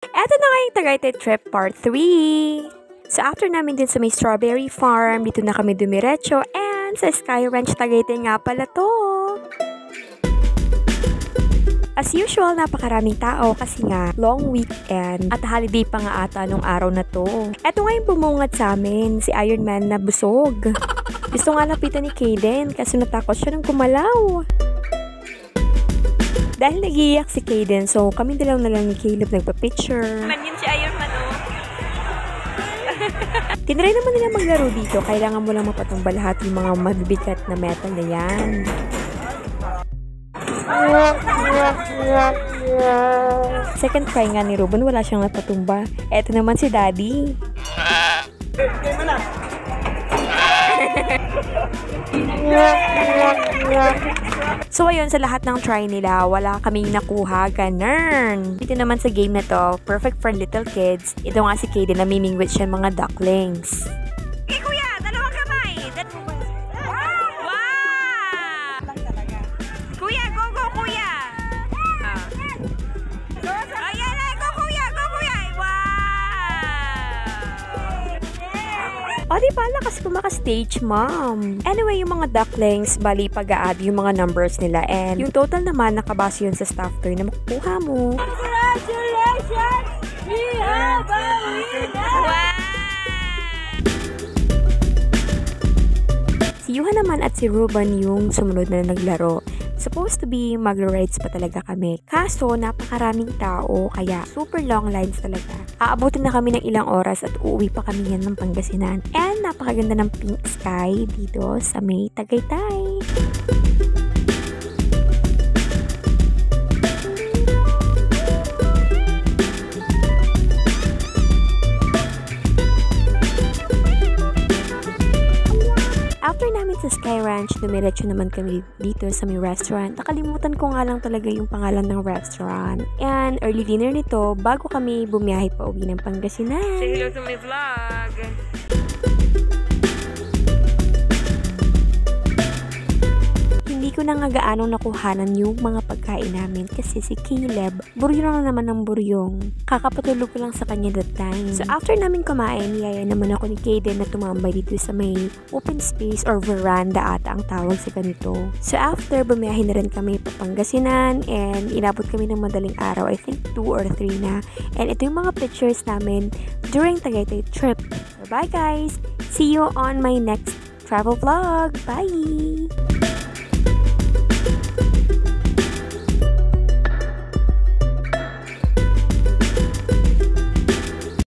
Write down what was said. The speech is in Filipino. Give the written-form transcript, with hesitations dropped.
Eto na nga yung Tagaytay trip part 3. So after namin din sa may strawberry farm, dito na kami dumiretso and sa Sky Ranch Tagaytay nga pala to. As usual, napakaraming tao kasi nga long weekend at holiday pa nga ata nung araw na to. Eto nga yung bumungad sa amin, si Iron Man na busog. Gusto nga lapitan ni Kaden kasi natakot siya nung kumalaw. Dahil nag-iiyak si Kaden, so kami na lang ni Caleb nagpa-picture. Man yun si Iron Man, oh. Tinry naman nila maglaro dito, kailangan mo lang mapatumba lahat yung mga mabibigat na metal na yan. Second try nga ni Ruben, wala siyang napatumba. Eto naman si Daddy. So ayun, sa lahat ng try nila, wala kaming nakuha, ganun. Dito naman sa game na to, perfect for little kids. Ito nga si Kaden, namimingwit siya mga ducklings. Eh, kuya, dalawang kamay. Wow! Kuya, go, kuya. Ayan, go, kuya. Wow! O, di ba? Lakas ko maka-stage, mom. Anyway, yung mga ducklings, bali pag-a-add yung mga numbers nila. And yung total naman, nakabase yun sa staff toy na makukuha mo. Congratulations! We have a winner! Wow! Si Yuhan naman at si Ruben yung sumunod na naglaro. Supposed to be magro-rides pa talaga kami. Kaso, napakaraming tao, kaya super long lines talaga. Aabutin na kami ng ilang oras at uuwi pa kami yan ng Pangasinan. And napakaganda ng pink sky dito sa may Tagaytay. After namin sa Sky Ranch, dumiretso naman kami dito sa may restaurant. Nakalimutan ko nga lang talaga yung pangalan ng restaurant. And early dinner nito, bago kami bumiyahe pa uwi ng Pangasinan. Say hello to my vlog. Hindi ko na nga gaanong nakuhanan yung mga pagkain namin kasi si Caleb, buryong na naman ng buryong. Kakapatulog ko lang sa kanya that time. So after namin kumain, niyaya naman ako ni Kaden na tumambay dito sa may open space or veranda ata ang tawag sa ganito. So after, bumiyahin na rin kami pa Pangasinan and inabot kami ng madaling araw, I think 2 or 3 na. And ito yung mga pictures namin during Tagaytay trip. So bye guys! See you on my next travel vlog! Bye!